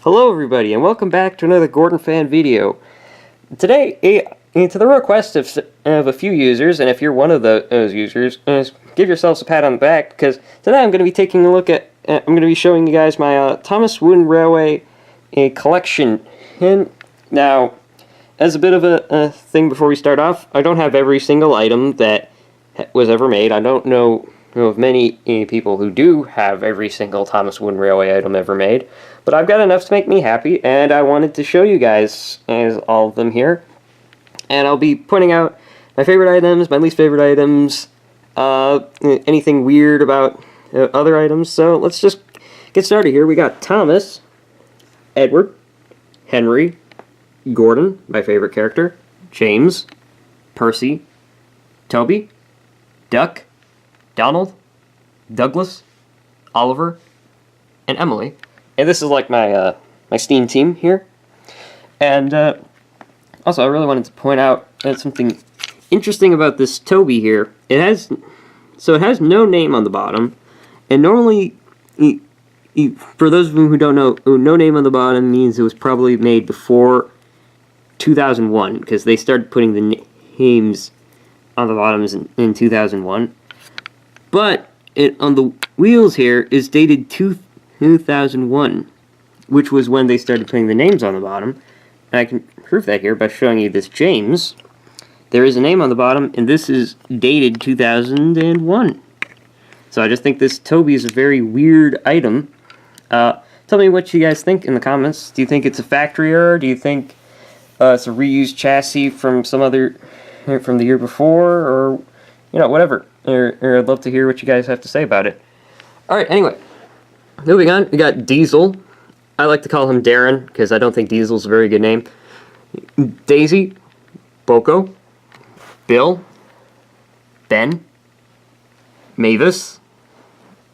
Hello everybody, and welcome back to another GordonFan video. Today, to the request of a few users, and if you're one of those users, give yourselves a pat on the back, because today I'm going to be taking a look at, I'm going to be showing you guys my Thomas Wooden Railway collection. And now, as a bit of a thing before we start off, I don't have every single item that was ever made. I don't know of many people who do have every single Thomas Wooden Railway item ever made, but I've got enough to make me happy, and I wanted to show you guys all of them here. And I'll be pointing out my favorite items, my least favorite items, anything weird about other items. So let's just get started here. We got Thomas, Edward, Henry, Gordon, my favorite character, James, Percy, Toby, Duck, Donald, Douglas, Oliver, and Emily. And this is like my my Steam team here. And also, I really wanted to point out something interesting about this Toby here. It has no name on the bottom, and normally, for those of you who don't know, no name on the bottom means it was probably made before 2001, because they started putting the names on the bottoms in 2001. But it on the wheels here is dated 2001, which was when they started putting the names on the bottom. And I can prove that here by showing you this James. There is a name on the bottom, and this is dated 2001. So I just think this Toby is a very weird item. Tell me what you guys think in the comments. Do you think it's a factory error? Do you think it's a reused chassis from from the year before, or whatever? Or I'd love to hear what you guys have to say about it. Alright, anyway. Moving on, we got Diesel. I like to call him Darren, because I don't think Diesel's a very good name. Daisy, Boko, Bill, Ben, Mavis,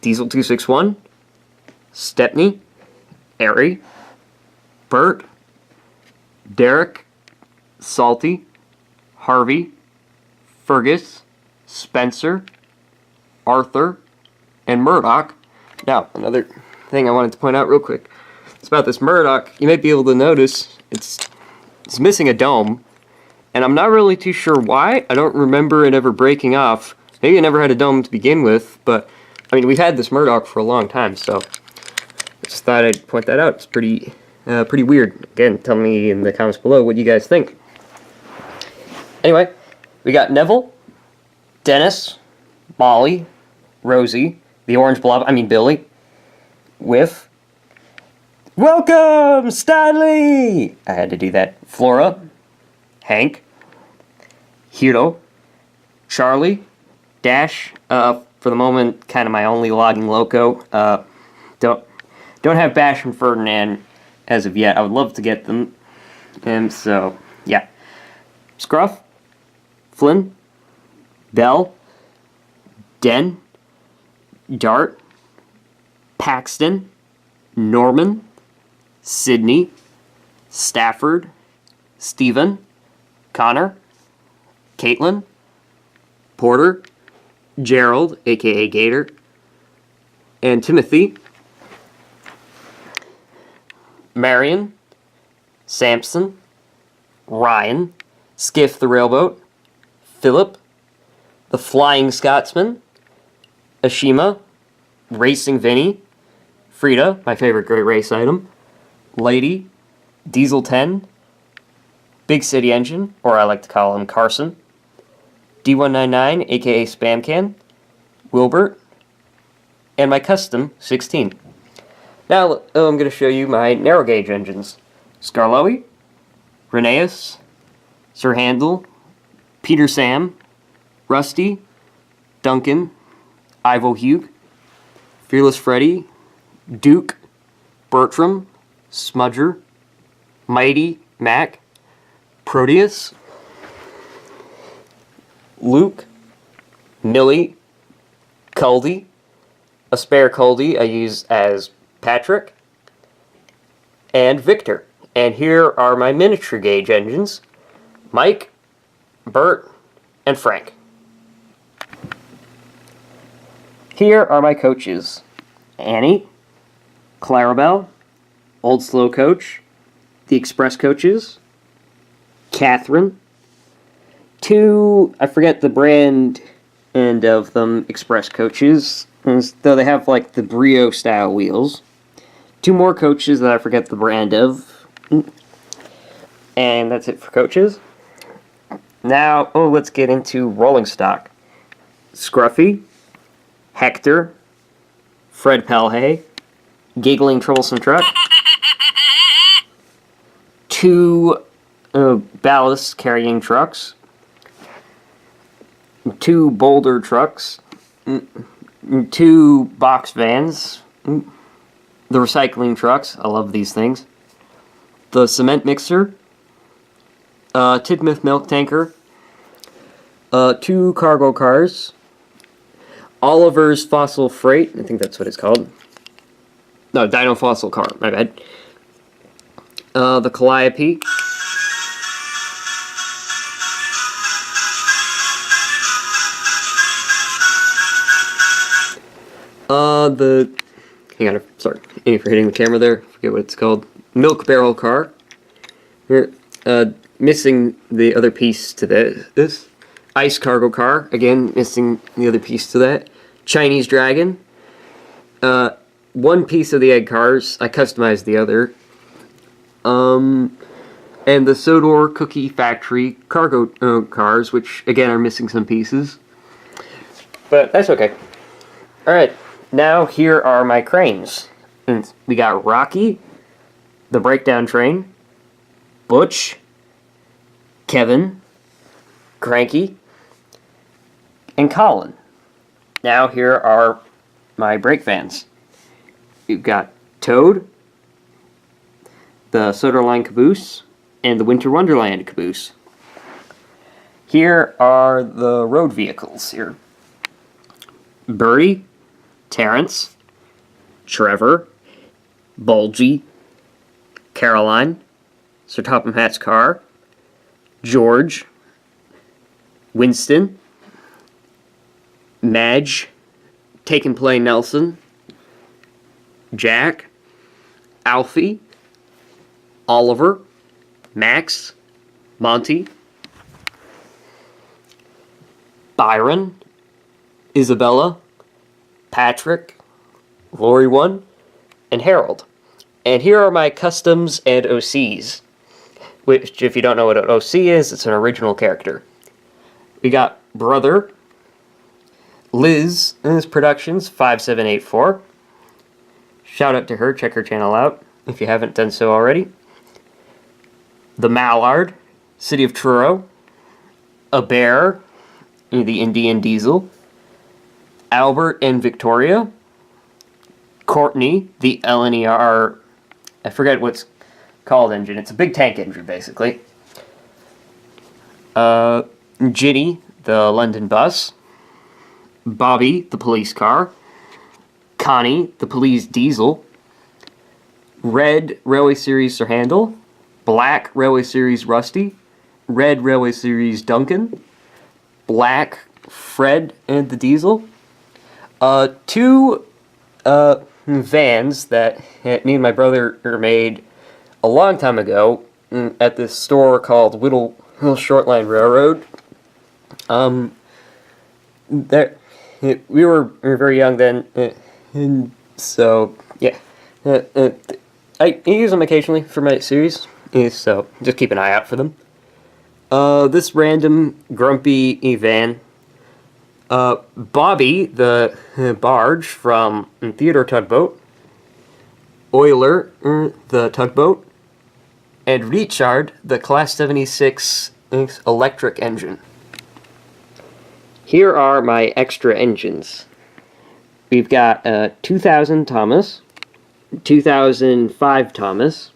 Diesel261, Stepney, Ari, Bert, Derek, Salty, Harvey, Fergus, Spencer, Arthur, and Murdoch. Now, another thing I wanted to point out real quick. It's about this Murdoch. You might be able to notice it's missing a dome, and I'm not really too sure why. I don't remember it ever breaking off. Maybe it never had a dome to begin with, but I mean, we've had this Murdoch for a long time, so I just thought I'd point that out. It's pretty weird. Again, tell me in the comments below what you guys think. Anyway, we got Neville, Dennis, Molly, Rosie, the Orange Blob, Billy, Whiff, welcome, Stanley! I had to do that. Flora, Hank, Hiro, Charlie, Dash, for the moment, kind of my only logging loco. Don't have Bash and Ferdinand as of yet. I would love to get them. And so, yeah. Scruff, Flynn, Bell, Den, Dart, Paxton, Norman, Sydney, Stafford, Stephen, Connor, Caitlin, Porter, Gerald, aka Gator, and Timothy, Marion, Samson, Ryan, Skiff the Railboat, Philip, the Flying Scotsman, Ashima, Racing Vinny, Frida, my favorite great race item, Lady, Diesel 10, Big City Engine, or I like to call him Carson, D199, aka Spam Can, Wilbert, and my custom 16. Now I'm going to show you my narrow gauge engines. Scarloey, Rheneas, Sir Handel, Peter Sam, Rusty, Duncan, Ivo Hugh, Fearless Freddy, Duke, Bertram, Smudger, Mighty Mac, Proteus, Luke, Millie, Culdy, a spare Culdy I use as Patrick, and Victor. And here are my miniature gauge engines, Mike, Bert, and Frank. Here are my coaches, Annie, Clarabelle, Old Slow Coach, the Express Coaches, Catherine, 2, I forget the brand end of them, Express Coaches, though they have like the Brio style wheels. 2 more coaches that I forget the brand of. And that's it for coaches. Now, let's get into rolling stock. Scruffy, Hector, Fred Pelhay, Giggling Troublesome Truck, 2 ballast carrying trucks, 2 boulder trucks, 2 box vans, the recycling trucks, I love these things, the cement mixer, Tidmouth milk tanker, 2 cargo cars, Oliver's Fossil Freight, I think that's what it's called. No, Dino Fossil Car, my bad. The Calliope. Hang on, sorry, for hitting the camera there, forget what it's called. Milk Barrel Car. Here, missing the other piece to this. Ice Cargo Car, again, missing the other piece to that. Chinese Dragon. 1 piece of the egg cars, I customized the other. And the Sodor Cookie Factory cargo cars, which, again, are missing some pieces. But that's okay. Alright, now here are my cranes. And we got Rocky, the Breakdown Train, Butch, Kevin, Cranky, and Colin. Now here are my brake vans. You've got Toad, the Soderline Caboose, and the Winter Wonderland Caboose. Here are the road vehicles here. Birdie, Terrence, Trevor, Bulgy, Caroline, Sir Topham Hatt's car, George, Winston, Madge, Take and Play Nelson, Jack, Alfie, Oliver, Max, Monty, Byron, Isabella, Patrick, Lori 1, and Harold. And here are my customs and OCs, which, if you don't know what an OC is, it's an original character. We got Brother, Liz, Productions 5784. Shout out to her, check her channel out if you haven't done so already. The Mallard, City of Truro, A Bear, the Indian Diesel, Albert and Victoria, Courtney, the LNER, I forget what's called engine, it's a big tank engine basically. Ginny, the London bus, Bobby, the police car, Connie, the police diesel, Red, Railway Series Sir Handel, Black, Railway Series Rusty, Red, Railway Series Duncan, Black, Fred and the diesel, 2 vans that me and my brother made a long time ago at this store called Whittle Shortline Railroad. We were very young then, and so yeah, I use them occasionally for my series, so just keep an eye out for them. This random grumpy van, Bobby, the barge from Theodore Tugboat, Euler, the tugboat, and Richard, the Class 76 electric engine. Here are my extra engines. We've got 2000 Thomas, 2005 Thomas,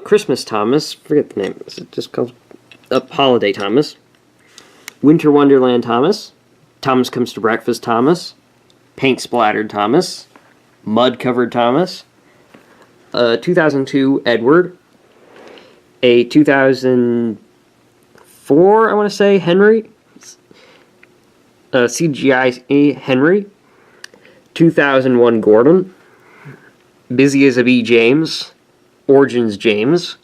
Christmas Thomas, forget the name, is it just called Holiday Thomas, Winter Wonderland Thomas, Thomas Comes to Breakfast Thomas, Paint Splattered Thomas, Mud Covered Thomas, 2002 Edward, a 2004, I want to say, Henry, CGI Henry, 2001 Gordon, Busy as a Bee James, Origins James,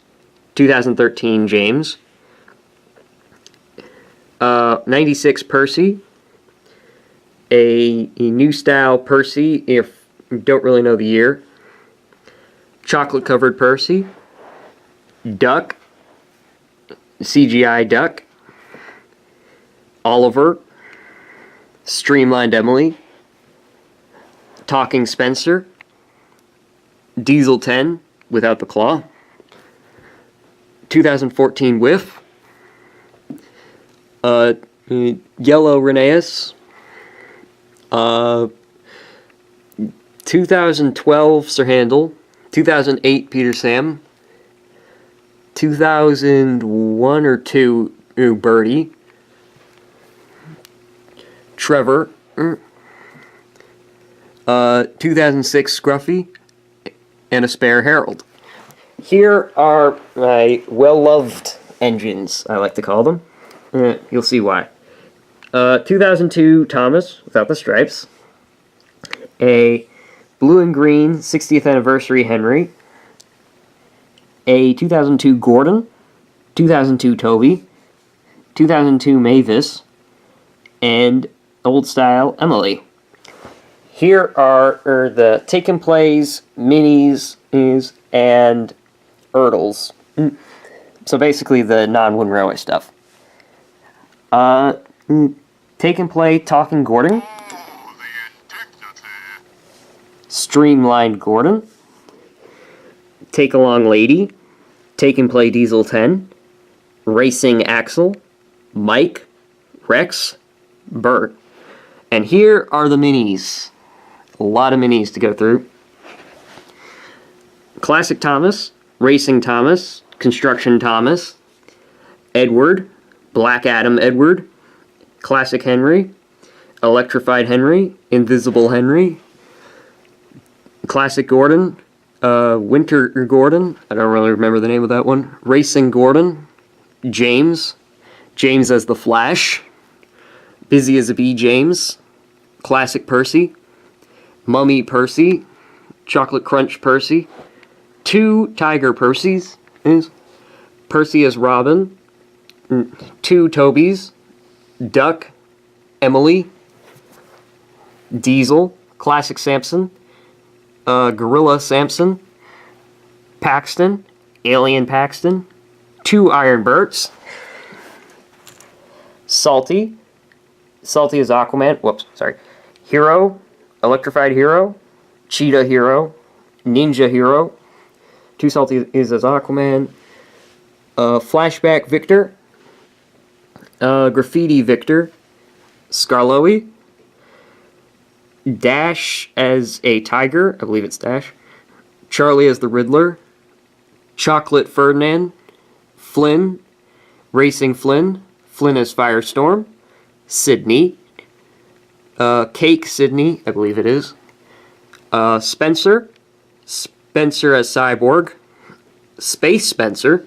2013 James, 96 Percy, a new style Percy, if you don't really know the year, chocolate covered Percy, Duck, CGI Duck, Oliver, Streamlined Emily, Talking Spencer, Diesel 10 without the claw, 2014 Whiff, Yellow Rheneas, 2012 Sir Handel, 2008 Peter Sam, 2001 or 2 Birdie, Trevor, 2006 Scruffy, and a spare Harold. Here are my well-loved engines, I like to call them. You'll see why. 2002 Thomas, without the stripes. A blue and green 60th anniversary Henry. A 2002 Gordon. 2002 Toby. 2002 Mavis. And old style Emily. Here are the Take and Plays, Minis, and Erdles. So basically the non-Wooden Railway stuff. Take and Play Talking Gordon. Streamlined Gordon. Take Along Lady. Take and Play Diesel 10. Racing Axel. Mike. Rex. Bert. And here are the minis. A lot of minis to go through. Classic Thomas, Racing Thomas, Construction Thomas, Edward, Black Adam Edward, Classic Henry, Electrified Henry, Invisible Henry, Classic Gordon, Winter Gordon, I don't really remember the name of that one, Racing Gordon, James, James as the Flash, Busy as a Bee James, Classic Percy, Mummy Percy, Chocolate Crunch Percy, 2 Tiger Percys, Percy as Robin, 2 Tobys, Duck, Emily, Diesel, Classic Samson, Gorilla Samson, Paxton, Alien Paxton, 2 Iron Berts, Salty as Aquaman, Hero, Electrified Hero, Cheetah Hero, Ninja Hero, 2 Salty is as Aquaman, Flashback Victor, Graffiti Victor, Scarloey, Dash as a Tiger, I believe it's Dash, Charlie as the Riddler, Chocolate Ferdinand, Flynn, Racing Flynn, Flynn as Firestorm, Sydney, Cake Sydney, I believe it is, Spencer as Cyborg, Space Spencer,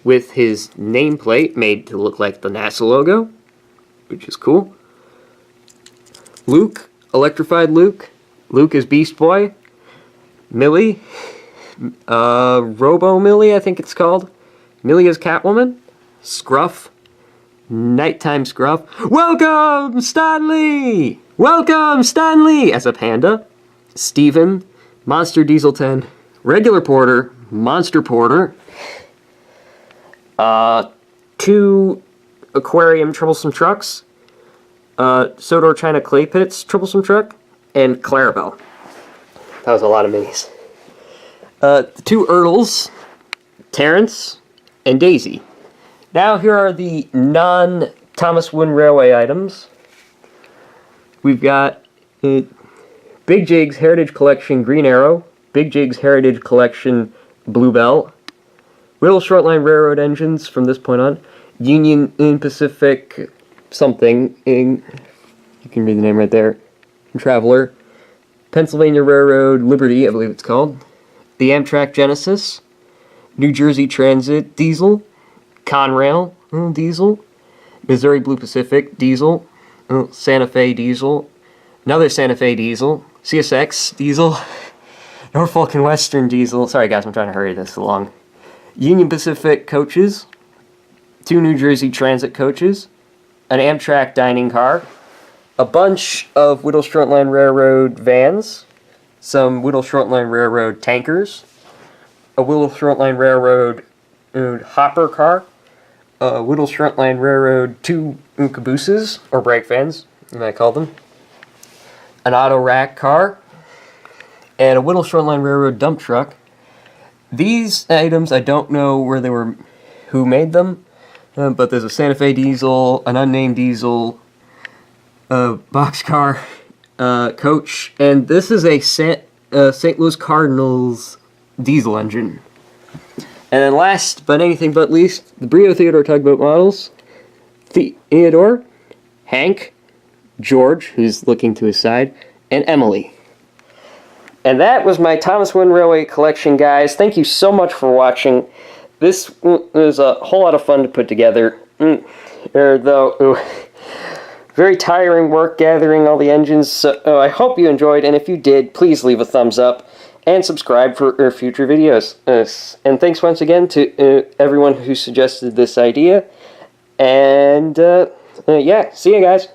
with his nameplate made to look like the NASA logo, which is cool. Luke, Electrified Luke, Luke is Beast Boy, Millie, Robo Millie, I think it's called, Millie is Catwoman, Scruff, Nighttime Scruff, Welcome Stanley! Welcome Stanley! As a panda, Steven, Monster Diesel 10, Regular Porter, Monster Porter, 2 Aquarium Troublesome Trucks, Sodor China Clay Pits Troublesome Truck, and Clarabelle. That was a lot of minis. The 2 Erdles, Terrence, and Daisy. Now here are the non-Thomas Wooden Railway items. We've got Big Jig's Heritage Collection Green Arrow, Big Jig's Heritage Collection Bluebell, Whittle Shortline Railroad engines from this point on, Union Pacific something, you can read the name right there, Traveler, Pennsylvania Railroad Liberty, I believe it's called, the Amtrak Genesis, New Jersey Transit Diesel, Conrail Diesel, Missouri Blue Pacific Diesel, Santa Fe Diesel, another Santa Fe Diesel, CSX Diesel, Norfolk and Western diesel. Sorry guys, I'm trying to hurry this along. Union Pacific coaches, 2 New Jersey Transit coaches, an Amtrak dining car, a bunch of Whittle Short Line Railroad vans, some Whittle Short Line Railroad tankers, a Whittle Short Line Railroad hopper car, a Whittle Short Line Railroad 2 cabooses, or brake vans, you might call them, an auto rack car, and a Whittle Short Line Railroad dump truck. These items, I don't know who made them, but there's a Santa Fe diesel, an unnamed diesel, a boxcar coach, and this is a St. Louis Cardinals diesel engine. And then last but anything but least, the Brio Theodore tugboat models. Theodore, Hank, George, who's looking to his side, and Emily. And that was my Thomas Wynn Railway collection, guys. Thank you so much for watching. This was a whole lot of fun to put together. Very tiring work gathering all the engines. So I hope you enjoyed, and if you did, please leave a thumbs up and subscribe for future videos. And thanks once again to everyone who suggested this idea. And yeah, see you guys.